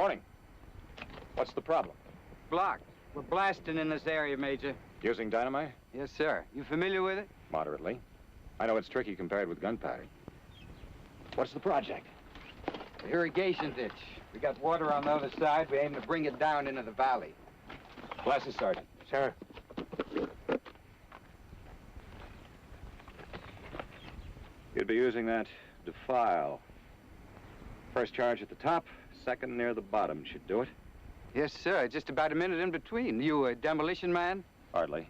Morning. What's the problem? Blocked. We're blasting in this area, Major. Using dynamite? Yes, sir. You familiar with it? Moderately. I know it's tricky compared with gunpowder. What's the project? The irrigation ditch. We got water on the other side. We aim to bring it down into the valley. Glasses, Sergeant. Sir. You'd be using that defile. First charge at the top, second near the bottom should do it. Yes, sir. Just about a minute in between. You a demolition man? Hardly.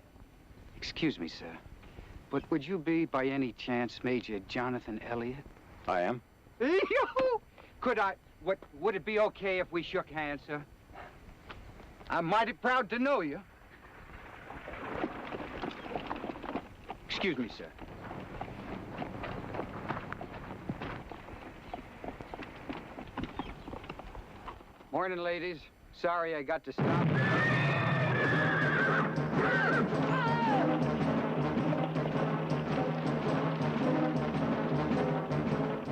Excuse me, sir. But would you be, by any chance, Major Jonathan Elliott? I am. Could I... Would it be okay if we shook hands, sir? I'm mighty proud to know you. Excuse me, sir. Morning, ladies. Sorry I got to stop.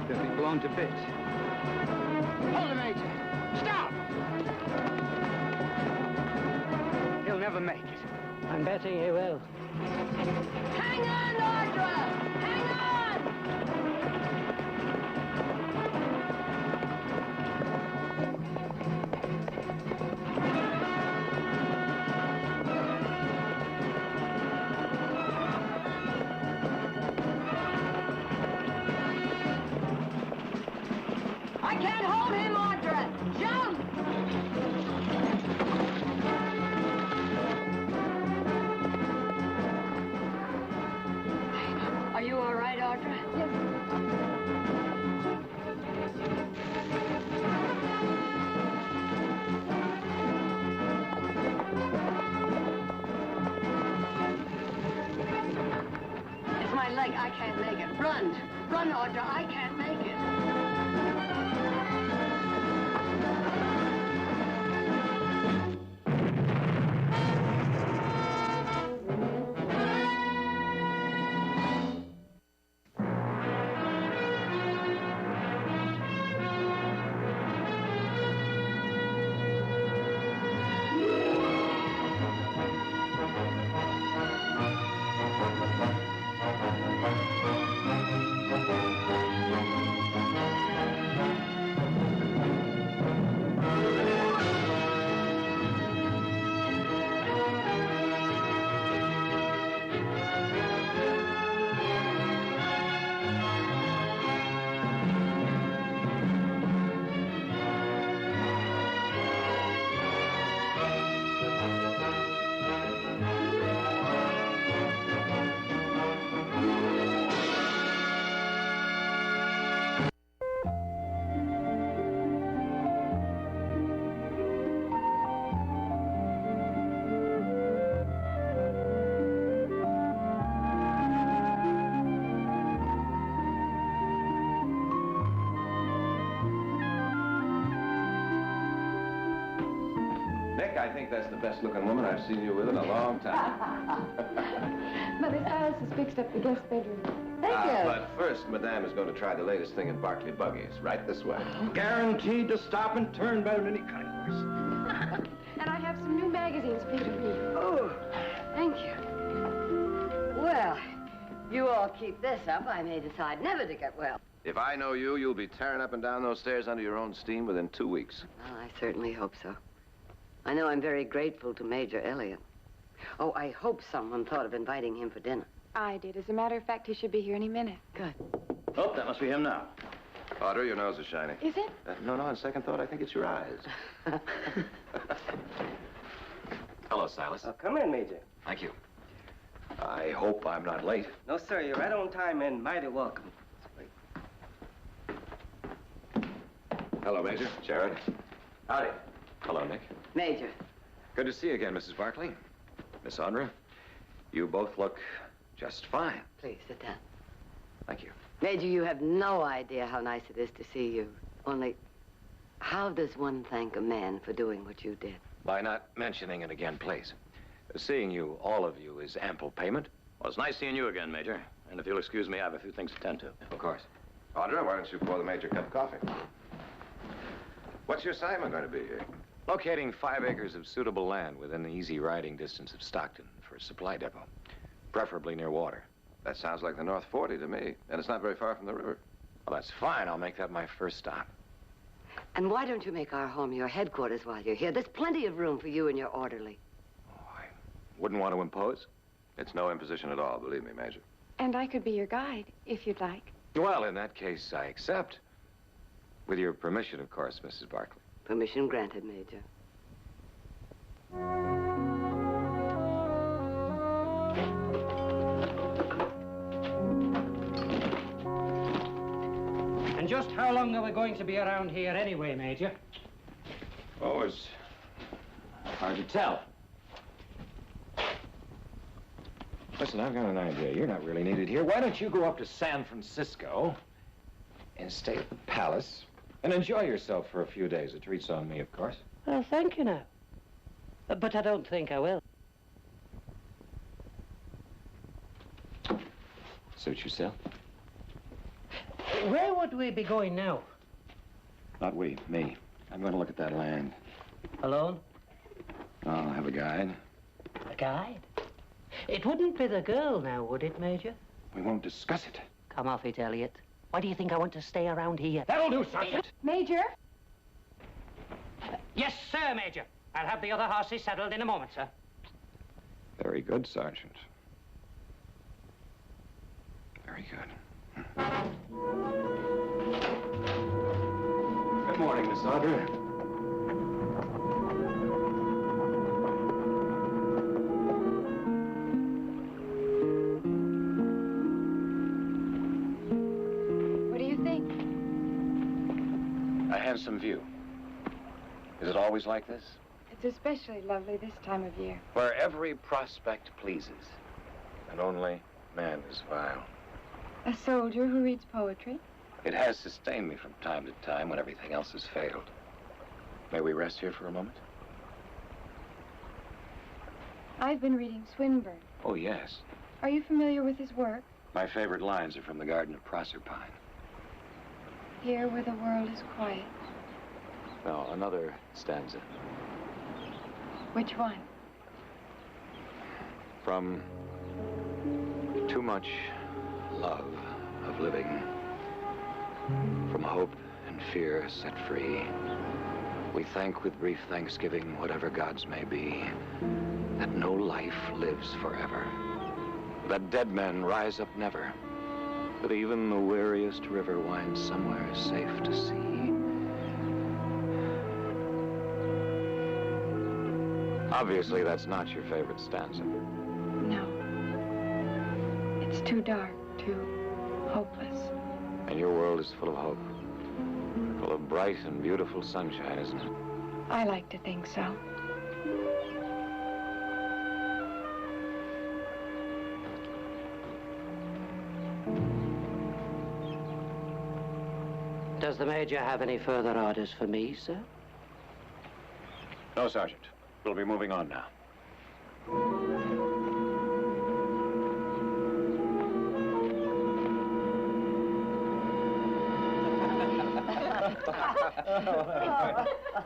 They'll be blown to bits. Hold it, Major. Stop! He'll never make it. I'm betting he will. Hang on, Audra! Hang on! I can't hold him, Audra! Jump! Are you all right, Audra? Yes. It's my leg. I can't make it. Run. Run, Audra. I can't make it. I think that's the best-looking woman I've seen you with in a long time. Mother Silas has fixed up the guest bedroom. Thank you. But first, Madame is going to try the latest thing in Barclay buggies. Right this way. Guaranteed to stop and turn better than any kind of horse. And I have some new magazines for you to read. Oh, thank you. Well, you all keep this up, I may decide never to get well. If I know you, you'll be tearing up and down those stairs under your own steam within 2 weeks. Well, I certainly hope so. I know I'm very grateful to Major Elliott. Oh, I hope someone thought of inviting him for dinner. I did. As a matter of fact, he should be here any minute. Good. Oh, that must be him now. Audrey, your nose is shiny. Is it? No, on second thought, I think it's your eyes. Hello, Silas. Oh, come in, Major. Thank you. I hope I'm not late. No, sir. You're right on time and mighty welcome. Hello, Major. Jared. Howdy. Hello, Nick. Major. Good to see you again, Mrs. Barclay. Miss Audra, you both look just fine. Please, sit down. Thank you. Major, you have no idea how nice it is to see you. Only, how does one thank a man for doing what you did? By not mentioning it again, please. Seeing you, all of you, is ample payment. Well, it's nice seeing you again, Major. And if you'll excuse me, I have a few things to tend to. Of course. Audra, why don't you pour the Major a cup of coffee? What's What's your assignment going to be here? Locating 5 acres of suitable land within the easy riding distance of Stockton for a supply depot, preferably near water. That sounds like the North 40 to me, and it's not very far from the river. Well, that's fine. I'll make that my first stop. And why don't you make our home your headquarters while you're here? There's plenty of room for you and your orderly. Oh, I wouldn't want to impose. It's no imposition at all, believe me, Major. And I could be your guide, if you'd like. Well, in that case, I accept. With your permission, of course, Mrs. Barkley. Permission granted, Major. And just how long are we going to be around here anyway, Major? Oh, it's hard to tell. Listen, I've got an idea. You're not really needed here. Why don't you go up to San Francisco and stay at the Palace and enjoy yourself for a few days? A treat's on me, of course. Well, thank you now. But I don't think I will. Suit yourself. Where would we be going now? Not we, me. I'm going to look at that land. Alone? I'll have a guide. A guide? It wouldn't be the girl now, would it, Major? We won't discuss it. Come off it, Elliot. Why do you think I want to stay around here? That'll do, Sergeant. Major? Yes, sir, Major. I'll have the other horses saddled in a moment, sir. Very good, Sergeant. Very good. Good morning, Miss Audrey. What do you think? A handsome view. Is it always like this? It's especially lovely this time of year. Where every prospect pleases, and only man is vile. A soldier who reads poetry? It has sustained me from time to time when everything else has failed. May we rest here for a moment? I've been reading Swinburne. Oh, yes. Are you familiar with his work? My favorite lines are from the Garden of Proserpine. Here where the world is quiet. No, another stanza. Which one? From too much love of living, from hope and fear set free, we thank with brief thanksgiving whatever gods may be, that no life lives forever, that dead men rise up never, that even the weariest river winds somewhere safe to sea. Obviously, that's not your favorite stanza. No. It's too dark, too hopeless. And your world is full of hope. Full of bright and beautiful sunshine, isn't it? I like to think so. Does the Major have any further orders for me, sir? No, Sergeant. We'll be moving on now.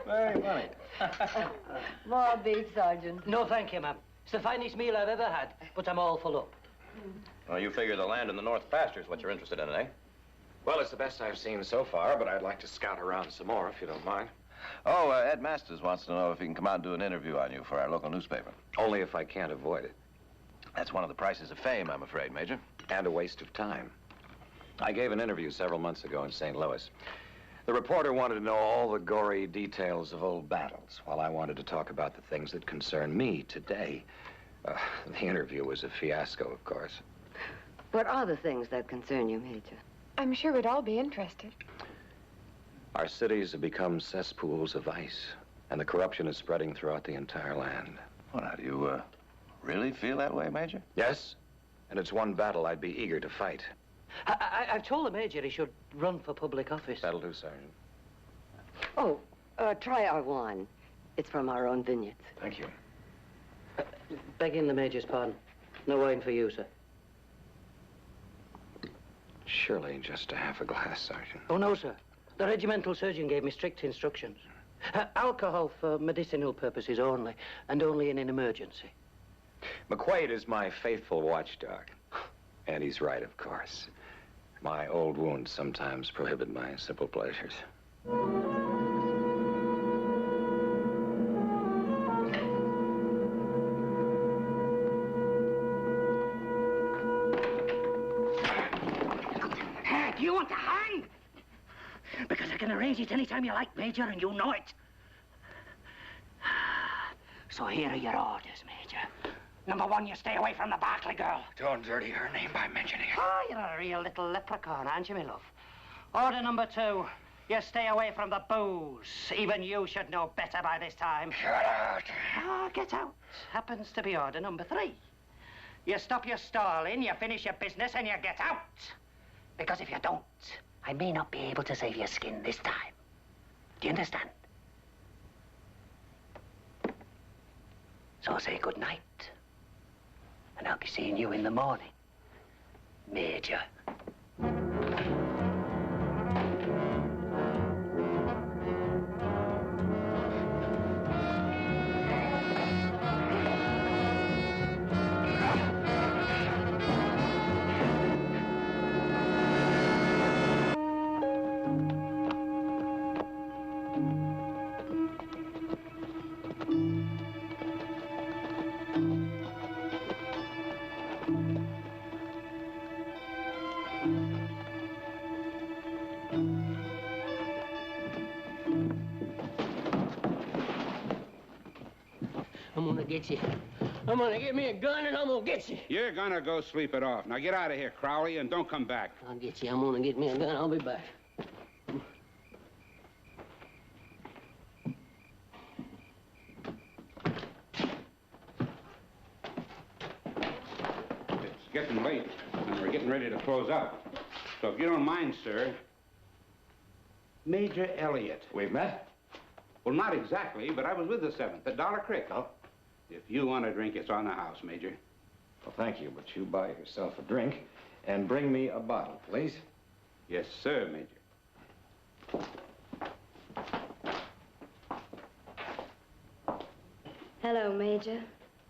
Very funny. More beef, Sergeant. No, thank you, ma'am. It's the finest meal I've ever had, but I'm all full up. Well, you figure the land in the North Pasture is what you're interested in, eh? Well, it's the best I've seen so far, but I'd like to scout around some more, if you don't mind. Oh, Ed Masters wants to know if he can come out and do an interview on you for our local newspaper. Only if I can't avoid it. That's one of the prices of fame, I'm afraid, Major. And a waste of time. I gave an interview several months ago in St. Louis. The reporter wanted to know all the gory details of old battles, while I wanted to talk about the things that concern me today. The interview was a fiasco, of course. What are the things that concern you, Major? I'm sure we'd all be interested. Our cities have become cesspools of ice, and the corruption is spreading throughout the entire land. Well, now, do you, really feel that way, Major? Yes, and it's one battle I'd be eager to fight. I've told the Major he should run for public office. That'll do, Sergeant. Oh, try our wine. It's from our own vineyards. Thank you. Begging the Major's pardon. No wine for you, sir. Surely just a half a glass, Sergeant. Oh, no, sir. The regimental surgeon gave me strict instructions. Alcohol for medicinal purposes only, and only in an emergency. McQuaid is my faithful watchdog. And he's right, of course. My old wounds sometimes prohibit my simple pleasures. Do you want to hang? Because I can arrange it any time you like, Major, and you know it. So here are your orders, Major. Number 1, you stay away from the Barclay girl. Don't dirty her name by mentioning it. Oh, you're a real little leprechaun, aren't you, my love? Order number 2, you stay away from the booze. Even you should know better by this time. Get out. Ah, get out. Happens to be order number 3. You stop your stalling, you finish your business, and you get out. Because if you don't, I may not be able to save your skin this time. Do you understand? So say good night. And I'll be seeing you in the morning, Major. I'm gonna get you. I'm gonna get me a gun and I'm gonna get you. You're gonna go sleep it off. Now get out of here, Crowley, and don't come back. I'll get you. I'm gonna get me a gun. I'll be back. It's getting late, and we're getting ready to close up. So if you don't mind, sir, Major Elliott. We've met? Well, not exactly, but I was with the 7th at Dollar Creek. Oh. If you want a drink, it's on the house, Major. Well, thank you, but you buy yourself a drink and bring me a bottle, please. Yes, sir, Major. Hello, Major.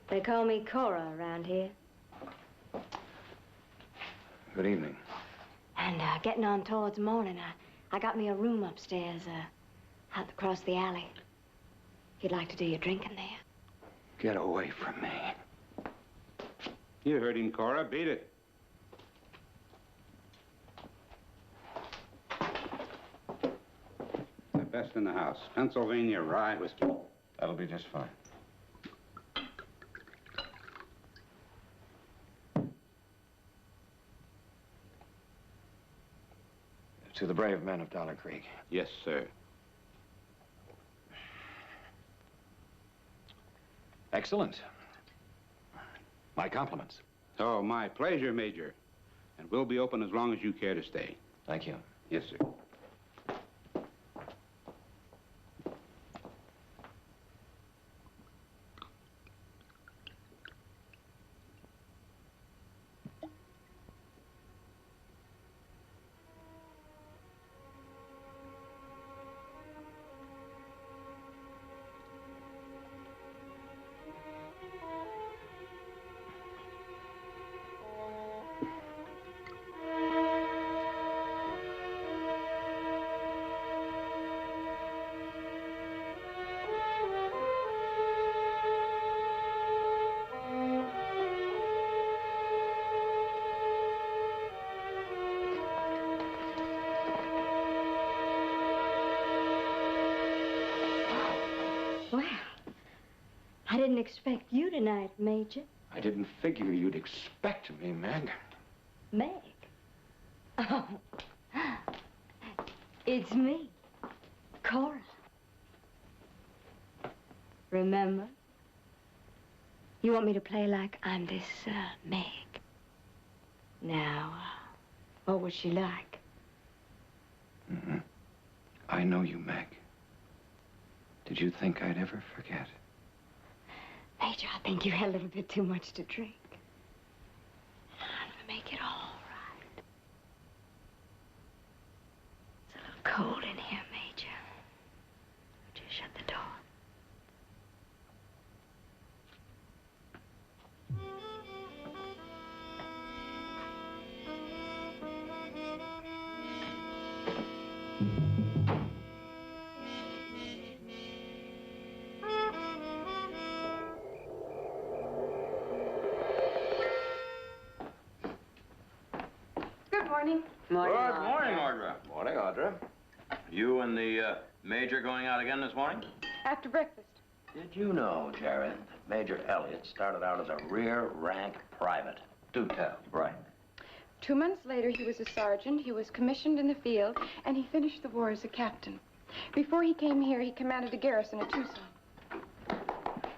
They call me Cora around here. Good evening. And getting on towards morning, I got me a room upstairs, out across the alley. If you'd like to do your drinking there. Get away from me. You heard him, Cora. Beat it. The best in the house. Pennsylvania rye whiskey. That'll be just fine. To the brave men of Dollar Creek. Yes, sir. Excellent. My compliments. Oh, my pleasure, Major. And we'll be open as long as you care to stay. Thank you. Yes, sir. I didn't expect you tonight, Major. I didn't figure you'd expect me, Meg. Meg? Oh, it's me, Cora. Remember? You want me to play like I'm this, Meg. Now, what was she like? Mm-hmm. I know you, Meg. Did you think I'd ever forget? Major, I think you had a little bit too much to drink. I'm gonna make it all right. It's a little cold in here, Major. Would you shut morning. Morning, Good Mom. morning, Audra. Morning, Audra. You and the Major going out again this morning? After breakfast. Did you know, Jared, that Major Elliott started out as a rear rank private? Do tell. Right. 2 months later, he was a sergeant, he was commissioned in the field, and he finished the war as a captain. Before he came here, he commanded a garrison at Tucson.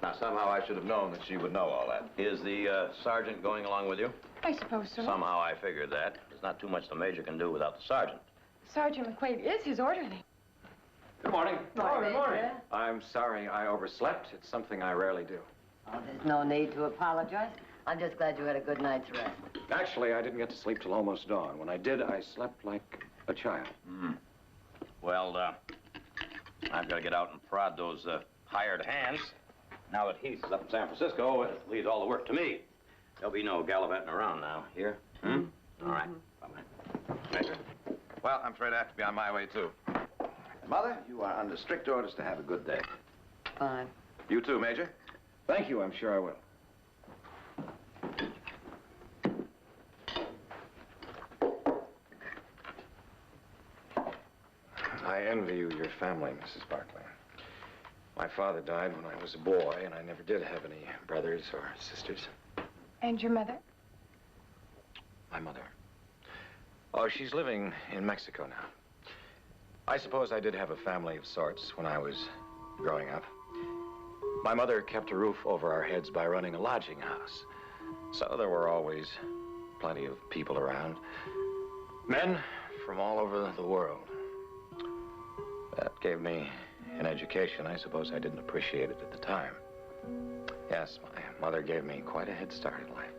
Now, somehow I should have known that she would know all that. Is the sergeant going along with you? I suppose so. Somehow I figured that. There's not too much the Major can do without the sergeant. Sergeant McQuaid is his orderly. Good morning. Morning, Major. I'm sorry I overslept. It's something I rarely do. Oh, there's no need to apologize. I'm just glad you had a good night's rest. Actually, I didn't get to sleep till almost dawn. When I did, I slept like a child. Well, I've got to get out and prod those hired hands. Now that Heath is up in San Francisco, it leaves all the work to me. There'll be no gallivanting around now. Here? All right. Bye-bye. Major? Well, I'm afraid I have to be on my way, too. Mother, you are under strict orders to have a good day. Fine. You too, Major. Thank you, I'm sure I will. I envy you your family, Mrs. Barclay. My father died when I was a boy, and I never did have any brothers or sisters. And your mother? My mother. Oh, she's living in Mexico now. I suppose I did have a family of sorts when I was growing up. My mother kept a roof over our heads by running a lodging house. So there were always plenty of people around. Men from all over the world. That gave me an education. I suppose I didn't appreciate it at the time. Yes, my mother gave me quite a head start in life.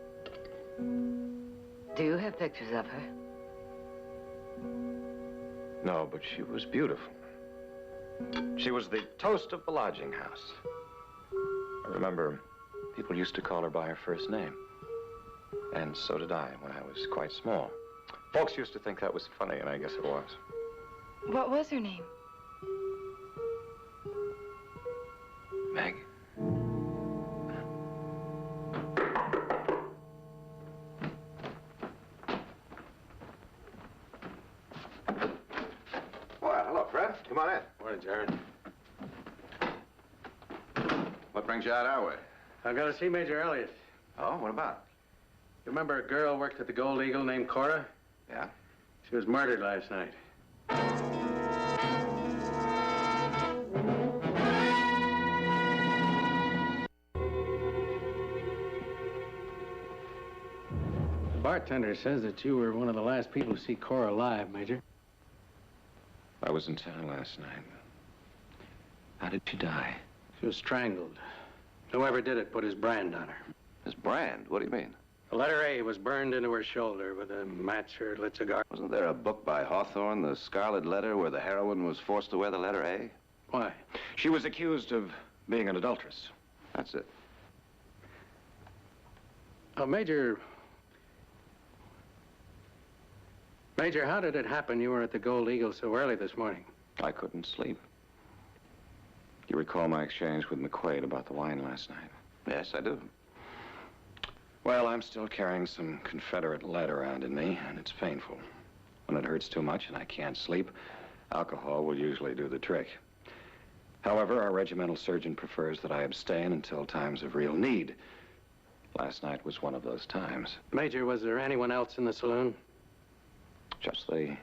Do you have pictures of her? No, but she was beautiful. She was the toast of the lodging house. I remember people used to call her by her first name. And so did I when I was quite small. Folks used to think that was funny, and I guess it was. What was her name? Meg. Well, hello, Fred. Come on in. Morning, Jared. What brings you out our way? I've got to see Major Elliott. Oh, what about? You remember a girl worked at the Gold Eagle named Cora? Yeah? She was murdered last night. The bartender says that you were one of the last people to see Cora alive, Major. I was in town last night. How did she die? She was strangled. Whoever did it put his brand on her. His brand? What do you mean? The letter A was burned into her shoulder with a match or lit cigar. Wasn't there a book by Hawthorne, The Scarlet Letter, where the heroine was forced to wear the letter A? Why? She was accused of being an adulteress. That's it. Major, how did it happen you were at the Gold Eagle so early this morning? I couldn't sleep. You recall my exchange with McQuaid about the wine last night? Yes, I do. Well, I'm still carrying some Confederate lead around in me, and it's painful. When it hurts too much and I can't sleep, alcohol will usually do the trick. However, our regimental surgeon prefers that I abstain until times of real need. Last night was one of those times. Major, was there anyone else in the saloon? Just the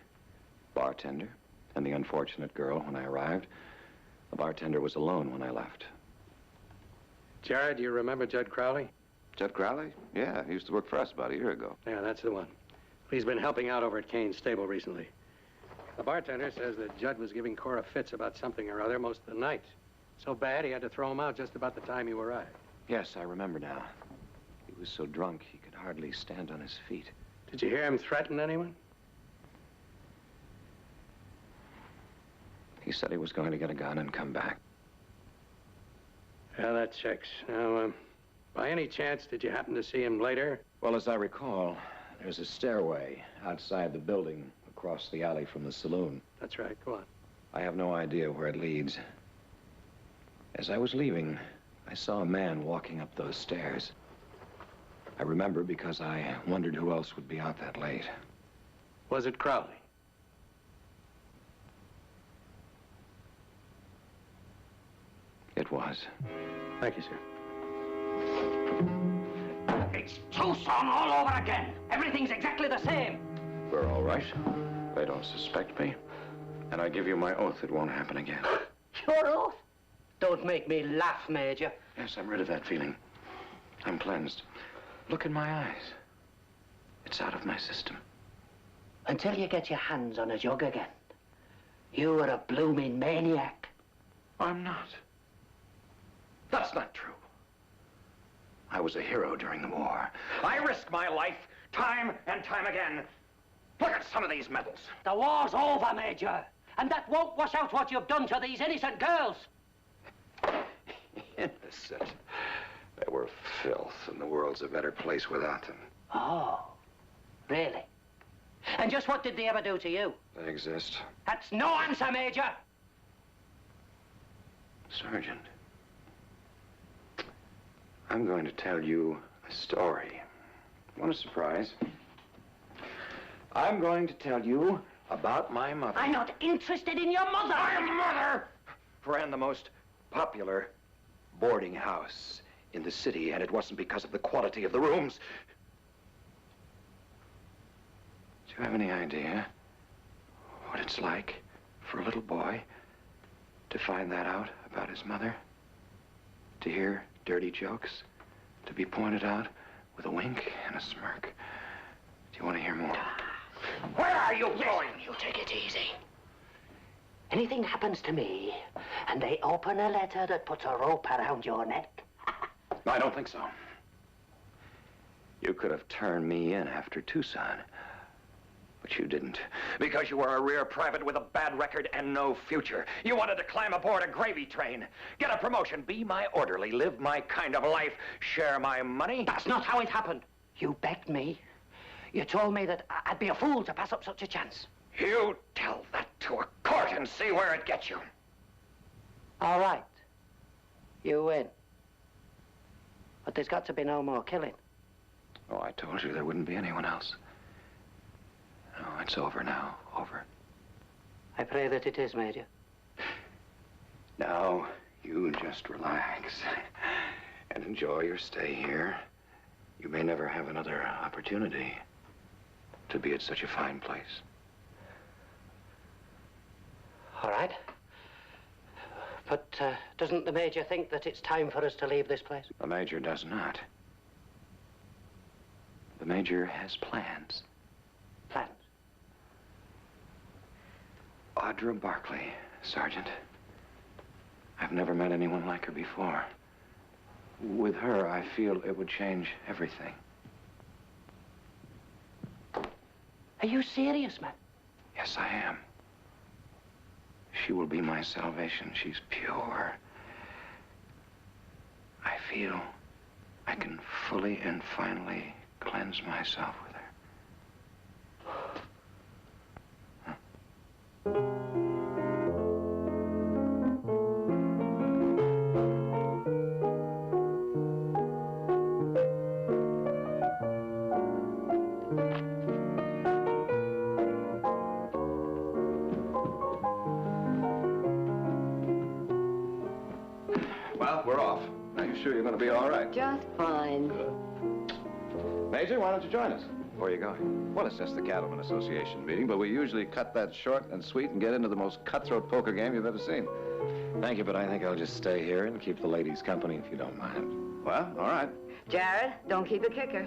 bartender and the unfortunate girl when I arrived. The bartender was alone when I left. Jared, you remember Judd Crowley? Judd Crowley? Yeah, he used to work for us about a year ago. Yeah, that's the one. He's been helping out over at Kane's stable recently. The bartender says that Judd was giving Cora fits about something or other most of the night. So bad he had to throw him out just about the time you arrived. Yes, I remember now. He was so drunk he could hardly stand on his feet. Did you hear him threaten anyone? He said he was going to get a gun and come back. Yeah, that checks. Now, by any chance, did you happen to see him later? Well, as I recall, there's a stairway outside the building across the alley from the saloon. That's right. Go on. I have no idea where it leads. As I was leaving, I saw a man walking up those stairs. I remember because I wondered who else would be out that late. Was it Crowley? It was. Thank you, sir. It's Tucson all over again. Everything's exactly the same. We're all right. They don't suspect me. And I give you my oath it won't happen again. Your oath? Don't make me laugh, Major. Yes, I'm rid of that feeling. I'm cleansed. Look in my eyes. It's out of my system. Until you get your hands on a jug again. You are a blooming maniac. I'm not. That's not true. I was a hero during the war. I risked my life time and time again. Look at some of these medals. The war's over, Major. And that won't wash out what you've done to these innocent girls. Innocent. They were filth, and the world's a better place without them. Oh, really? And just what did they ever do to you? They exist. That's no answer, Major. Sergeant, I'm going to tell you a story. Want a surprise? I'm going to tell you about my mother. I'm not interested in your mother. My mother ran the most popular boarding house in the city, and it wasn't because of the quality of the rooms. Do you have any idea what it's like for a little boy to find that out about his mother? To hear dirty jokes? To be pointed out with a wink and a smirk? Do you want to hear more? Where are you going? You take it easy. Anything happens to me, and they open a letter that puts a rope around your neck. I don't think so. You could have turned me in after Tucson, but you didn't. Because you were a rear private with a bad record and no future. You wanted to climb aboard a gravy train, get a promotion, be my orderly, live my kind of life, share my money. That's not how it happened. You begged me. You told me that I'd be a fool to pass up such a chance. You tell that to a court and see where it gets you. All right. You win. But there's got to be no more killing. Oh, I told you there wouldn't be anyone else. No, it's over now. Over. I pray that it is, Major. Now, you just relax and enjoy your stay here. You may never have another opportunity to be at such a fine place. All right. But doesn't the Major think that it's time for us to leave this place? The Major does not. The Major has plans. Plans? Audra Barkley, Sergeant. I've never met anyone like her before. With her, I feel it would change everything. Are you serious, man? Yes, I am. She will be my salvation. She's pure. I feel I can fully and finally cleanse myself with her. Well, we're off. Are you sure you're going to be all right? Just fine. Major, why don't you join us? Where are you going? Well, it's just the Cattlemen Association meeting, but we usually cut that short and sweet and get into the most cutthroat poker game you've ever seen. Thank you, but I think I'll just stay here and keep the ladies company if you don't mind. Well, all right. Jared, don't keep a kicker.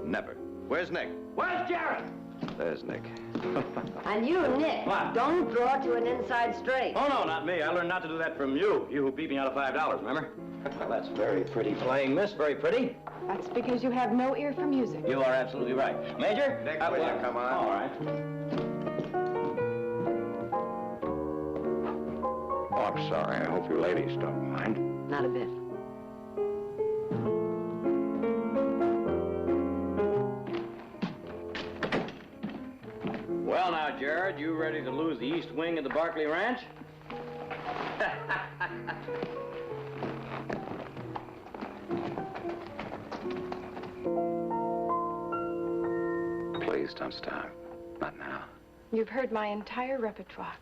Never. Where's Nick? Where's Jared? There's Nick. And you, Nick, What? don't draw to an inside straight. Oh, no, not me. I learned not to do that from you. You who beat me out of $5, remember? Well, that's very pretty playing, miss. Very pretty. That's because you have no ear for music. You are absolutely right. Major? Nick, will you come on? All right. Oh, I'm sorry. I hope you ladies don't mind. Not a bit. Well, now, Jared, you ready to lose the east wing of the Barkley Ranch? Please don't stop. Not now. You've heard my entire repertoire.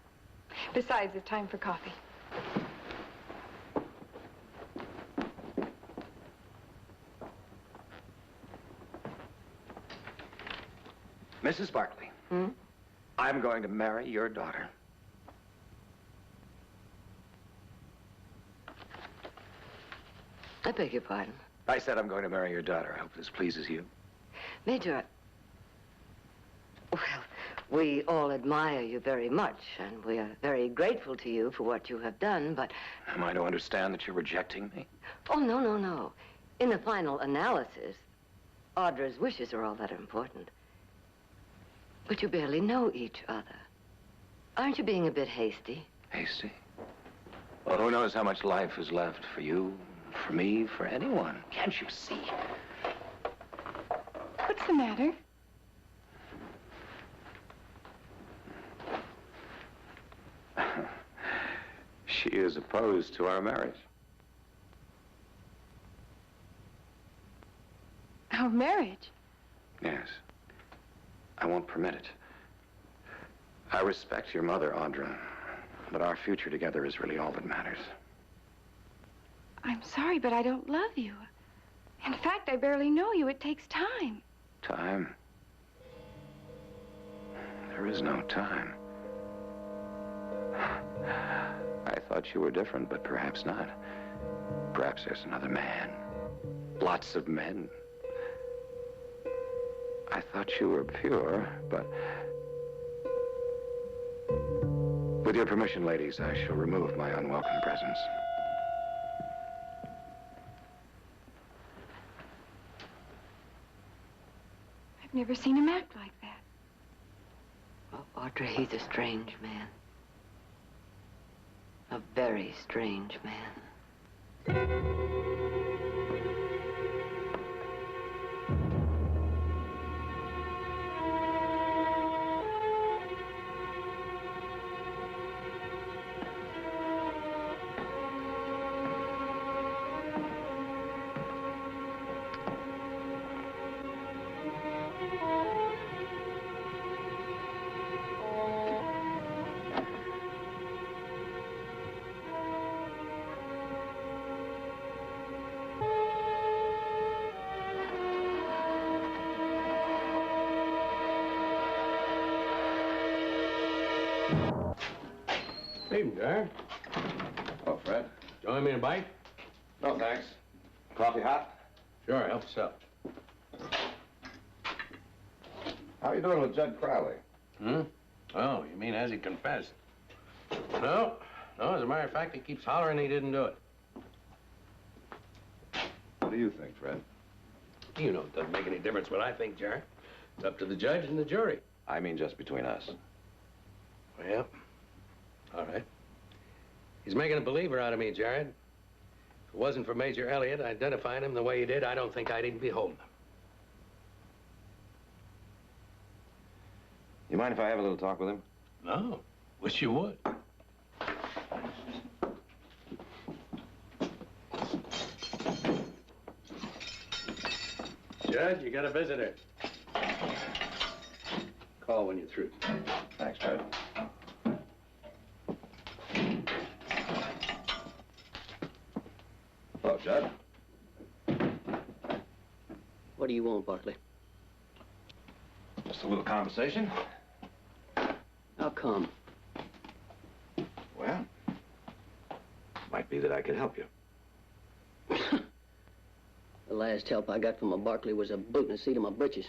Besides, it's time for coffee. Mrs. Barkley. Hmm? I'm going to marry your daughter. I beg your pardon. I said I'm going to marry your daughter. I hope this pleases you. Major, well, we all admire you very much, and we are very grateful to you for what you have done, but... Am I to understand that you're rejecting me? Oh, no, no, no. In the final analysis, Audra's wishes are all that important. But you barely know each other. Aren't you being a bit hasty? Hasty? Well, who knows how much life is left for you, for me, for anyone? Can't you see? What's the matter? She is opposed to our marriage. Our marriage? Yes. I won't permit it. I respect your mother, Audra, but our future together is really all that matters. I'm sorry, but I don't love you. In fact, I barely know you. It takes time. Time? There is no time. I thought you were different, but perhaps not. Perhaps there's another man. Lots of men. I thought you were pure, but... With your permission, ladies, I shall remove my unwelcome presence. I've never seen him act like that. Oh, Audra, he's a strange man. A very strange man. Evening, Jared. Oh, Fred? Join me in a bite? No, thanks. Coffee hot? Sure, help yourself. How are you doing with Judd Crowley? Hmm? Oh, you mean has he confessed? No, as a matter of fact, he keeps hollering he didn't do it. What do you think, Fred? You know it doesn't make any difference what I think, Jared. It's up to the judge and the jury. I mean just between us. Well, all right. He's making a believer out of me, Jared. If it wasn't for Major Elliott identifying him the way he did, I don't think I'd even be home. You mind if I have a little talk with him? No, wish you would. Judge, you got a visitor. Call when you're through. Thanks, Fred. Hello, Judd. What do you want, Barkley? Just a little conversation. How come? Well, might be that I could help you. The last help I got from a Barkley was a boot in the seat of my britches.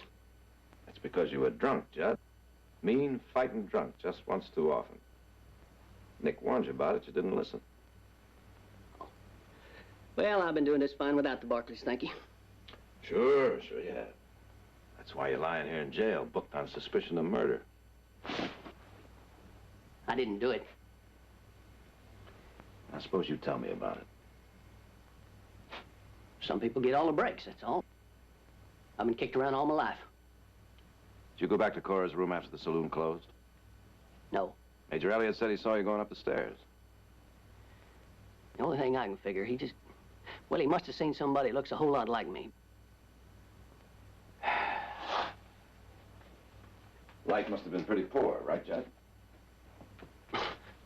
That's because you were drunk, Judd. Mean, fighting drunk just once too often. Nick warned you about it. You didn't listen. Well, I've been doing this fine without the Barkleys, thank you. Sure you have. That's why you're lying here in jail, booked on suspicion of murder. I didn't do it. I suppose you tell me about it. Some people get all the breaks, that's all. I've been kicked around all my life. Did you go back to Cora's room after the saloon closed? No. Major Elliott said he saw you going up the stairs. The only thing I can figure, well, he must have seen somebody that looks a whole lot like me. Light must have been pretty poor, right, Judd?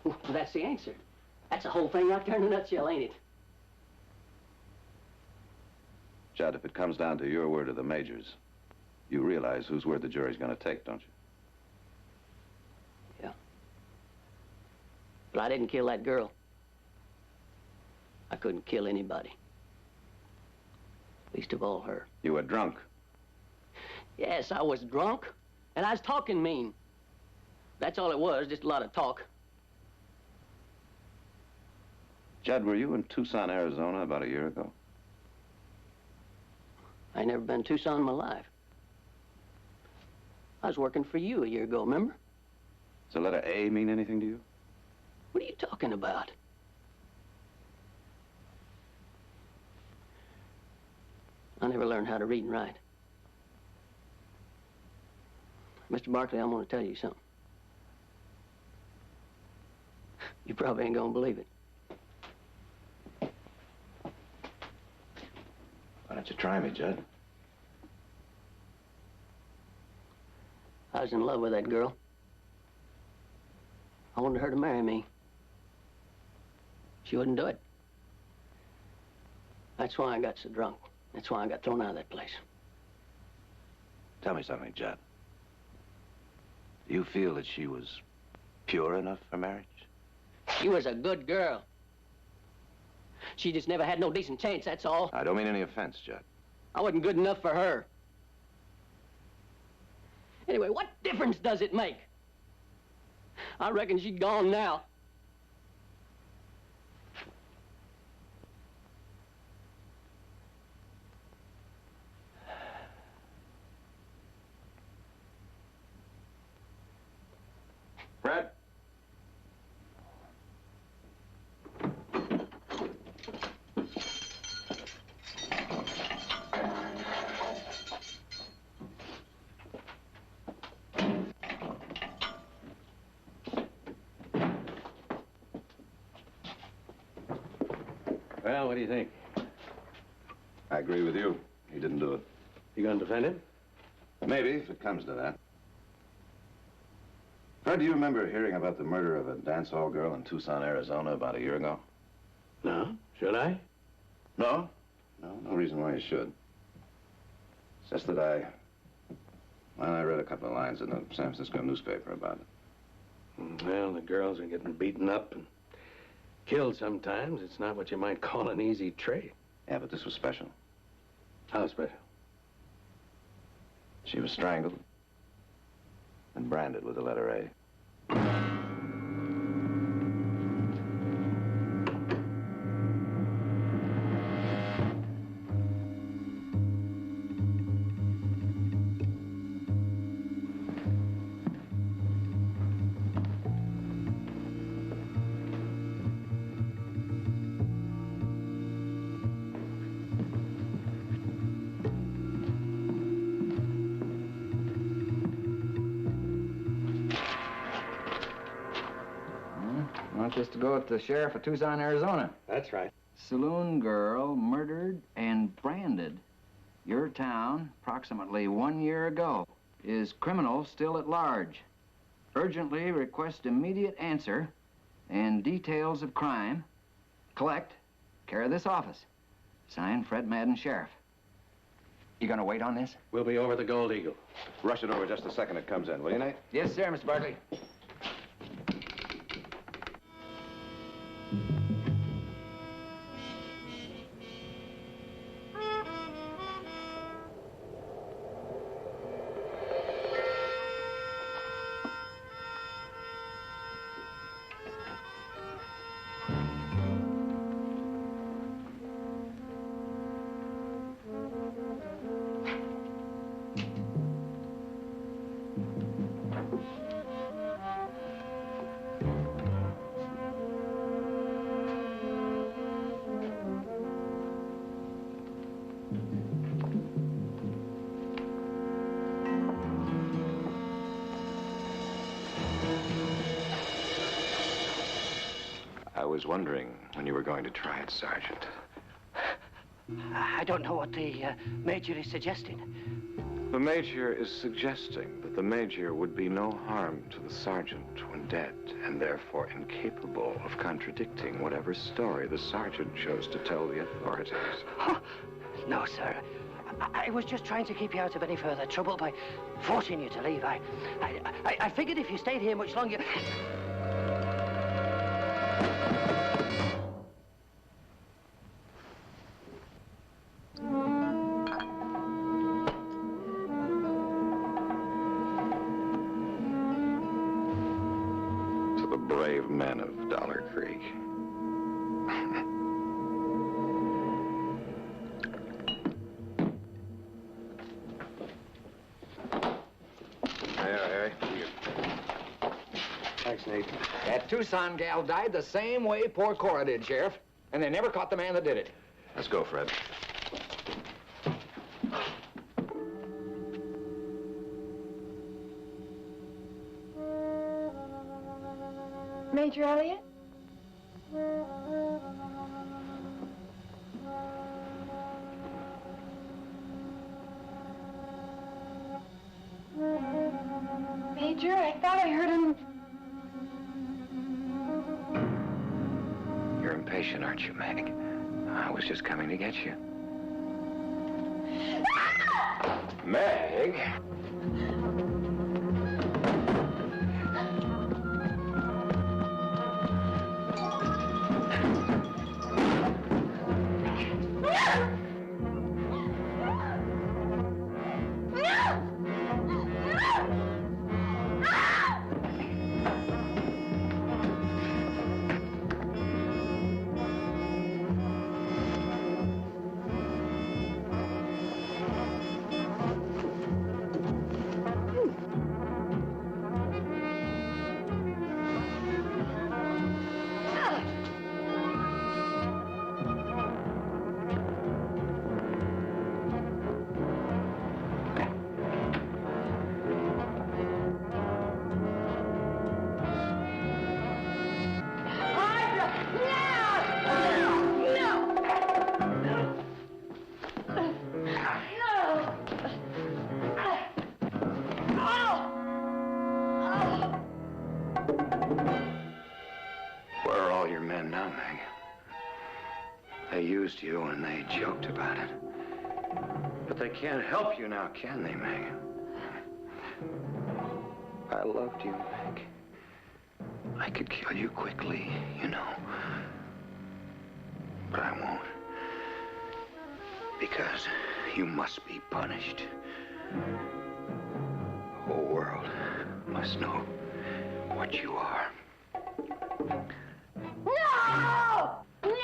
Well, that's the answer. That's the whole thing right there in a nutshell, ain't it? Judd, if it comes down to your word or the Major's, you realize whose word the jury's going to take, don't you? Yeah. But I didn't kill that girl. I couldn't kill anybody. Least of all her. You were drunk. Yes, I was drunk, and I was talking mean. That's all it was, just a lot of talk. Judd, were you in Tucson, Arizona about a year ago? I never been to Tucson in my life. I was working for you a year ago, remember? Does the letter A mean anything to you? What are you talking about? I never learned how to read and write. Mr. Barkley, I'm going to tell you something. You probably ain't going to believe it. Why don't you try me, Judd? I was in love with that girl. I wanted her to marry me. She wouldn't do it. That's why I got so drunk. That's why I got thrown out of that place. Tell me something, Judd. Do you feel that she was pure enough for marriage? She was a good girl. She just never had no decent chance, that's all. I don't mean any offense, Judd. I wasn't good enough for her. Anyway, what difference does it make? I reckon she's gone now. Fred? Well, what do you think? I agree with you. He didn't do it. You gonna defend him? Maybe, if it comes to that. Fred, do you remember hearing about the murder of a dance hall girl in Tucson, Arizona about a year ago? No. Should I? No? No reason why you should. It's just that I read a couple of lines in the San Francisco newspaper about it. Well, the girls are getting beaten up and killed sometimes. It's not what you might call an easy trade. Yeah, but this was special. How special? She was strangled and branded with the letter A. Want this to go with the sheriff of Tucson, Arizona. That's right. Saloon girl murdered and branded. Your town, approximately 1 year ago, is criminal still at large. Urgently request immediate answer and details of crime. Collect, care of this office. Signed, Fred Madden, Sheriff. You gonna wait on this? We'll be over the Gold Eagle. Rush it over just the second it comes in, will you, Nate? Yes, sir, Mr. Barkley. I was wondering when you were going to try it, Sergeant. I don't know what the Major is suggesting. The Major is suggesting that the Major would be no harm to the Sergeant when dead, and therefore incapable of contradicting whatever story the Sergeant chose to tell the authorities. Oh, no, sir. I was just trying to keep you out of any further trouble by forcing you to leave. I figured if you stayed here much longer... To the brave men of Dollar Creek. Thanks, Nate. That Tucson gal died the same way poor Cora did, Sheriff. And they never caught the man that did it. Let's go, Fred. Major Elliott? Major, I thought I heard him... You're impatient, aren't you, Meg? I was just coming to get you. Meg! Where are all your men now, Meg? They used you and they joked about it. But they can't help you now, can they, Meg? I loved you, Meg. I could kill you quickly, you know. But I won't. Because you must be punished. The whole world must know what you are. No! No!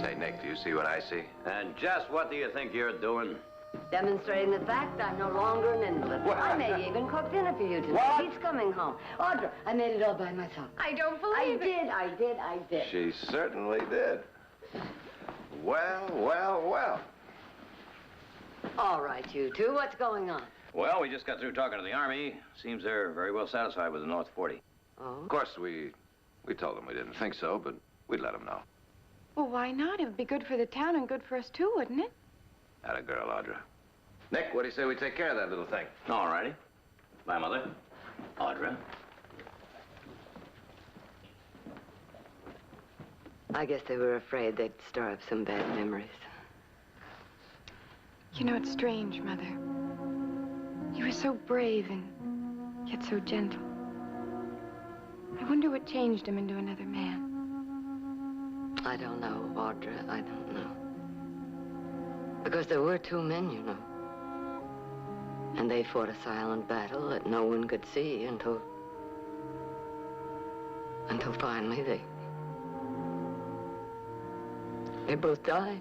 Say, Nick, do you see what I see? And just what do you think you're doing? Demonstrating the fact I'm no longer an invalid. What? I may even cook dinner for you tonight. What? He's coming home. Audra, I made it all by myself. I don't believe it. I did. She certainly did. Well, well, well. All right, you two, what's going on? Well, we just got through talking to the Army. Seems they're very well satisfied with the North 40. Oh? Of course, we told them we didn't think so, but we'd let them know. Well, why not? It would be good for the town and good for us, too, wouldn't it? Atta girl, Audra. Nick, what do you say we take care of that little thing? All righty. My mother, Audra. I guess they were afraid they'd stir up some bad memories. You know, it's strange, Mother. He was so brave and yet so gentle. I wonder what changed him into another man. I don't know, Audra. I don't know. Because there were two men, you know. And they fought a silent battle that no one could see until finally they both died.